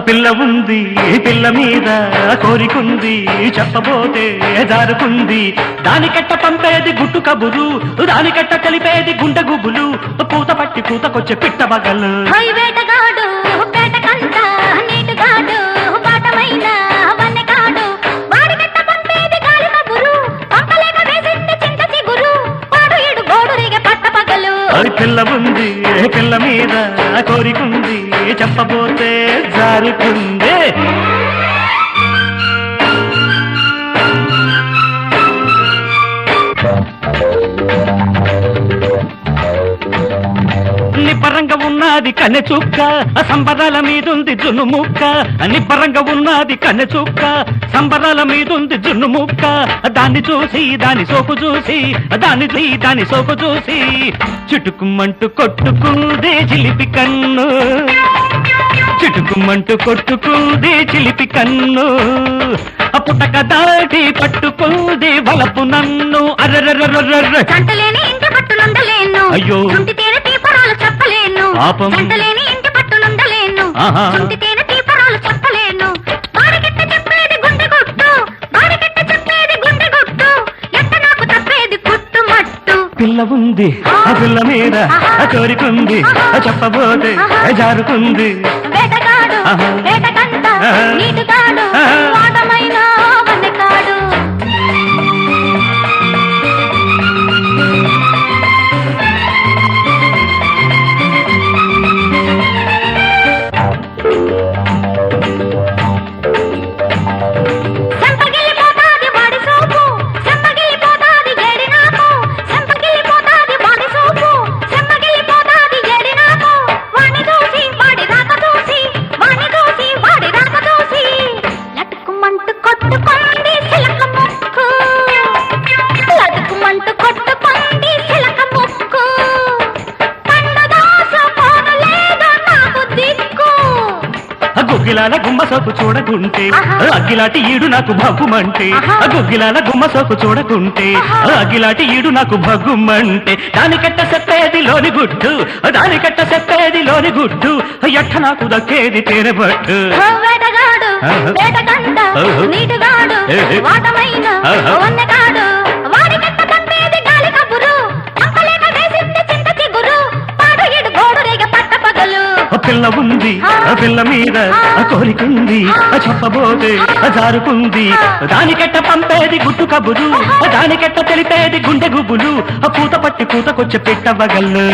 పిల్ల ఉంది పిల్ల మీద కోరికుంది చెప్పబోతే జారుకుంది దానికట్ట పంపేది గుట్టు కబురు దానికట్ట కలిపేది గుండె గుబులు పూత పట్టి పూతకొచ్చే పిట్ట బగలు వేటగాడు పేటకంట నీటుగాడు బాటమైన వన్నెగాడు వాడికట్ట పంపేది గాలి కబురు పంపలేక వేసింది చింత చిగురు వాడు ఏడు గోడురిగ పట్ట పగలు పిల్ల ఉంది పిల్ల మీద కోరికుంది చెప్పబోతే జారుకుంది నిబ్బరంగా ఉన్నది కన్నె చుక్క సంబరాల మీదుంది జున్ను ముక్క నిబ్బరంగా ఉన్నది కన్నె చుక్క సంబరాల మీదుంది జున్ను ముక్క దాన్ని చూసి దాని సోకు చూసి దాని సోకు చూసి చుట్టుకుమ్మంటూ కొట్టుకుందే చిలిపి కన్ను చిటుకుమ్మంటూ కొట్టుకుంది చిలిపి కన్ను పుట్టక దాటి పట్టుకుంది వలపు నన్ను జంటలేని ఇంటి పట్టునుండలేను అయ్యో చుంటితేనె తీపరాలు చెప్పలేను పాపం జంటలేని ఇంటి పట్టునుండలేను చుంటితేనె తీపరాలు చెప్పలేను వాడికెట్ట చెప్పేది గుండె గుట్టు వాడికెట్ట చెప్పేది గుండె గుట్టు ఎంత నాకు తప్పేది కుట్టు మట్టు పిల్ల ఉంది ఆ పిల్ల మీద కోరికుంది చెప్పబోతే జారుకుంది వేటగాడు వేటకంట నీటుగాడు వాటమైన వన్నెగాడు చెంపగిల్లిపోతాది వాడి సోపు చెంపగిల్లిపోతాది ఏడి నాకు చెంపగిల్లిపోతాది వాడి సోపు చెంపగిల్లిపోతాది ఏడి నాకు వాణ్ణి చూసి వాడి రాక చూసి వాణ్ణి చూసి వాడి రాక చూసి లటుకుమంటూ కొట్టుకుంది చిలక ముక్కు లటుకుమంటూ కొట్టుకుంది చిలక ముక్కు పండుదాస పోను లేదు నాకు దిక్కు గుగ్గిలాల గుమ్మ సోపు చూడకుంటే అగ్గిలాటి ఈడు నాకు భగ్గుమంటే గుగ్గిలాల గుమ్మ సోపు చూడకుంటే అగ్గిలాటి ఈడు నాకు భగ్గుమంటే దానికట్ట చెప్పేది లోని గుడ్డు దానికట్ట చెప్పేది లోని గుడ్డు ఎట్ట నాకు దక్కేది తేనెబట్టు వేటగాడు వేటకంట నీటుగాడు వాటమైన వన్నెగాడు వాడికట్ట పంపేది గాలి కబురు పంపలేక వేసింది చింత చిగురు పాడు ఏడు గోడురేగ పట్ట పగలు పిల్ల ఉంది పిల్ల మీద కోరికుంది చెప్పబోతే జారుకుంది దానికెట్ట పంపేది గుట్టు కబురు దానికెట్ట తెలిపేది గుండె గుబులు పూత పట్టి పూతకొచ్చే పెట్ట బగళ్ళు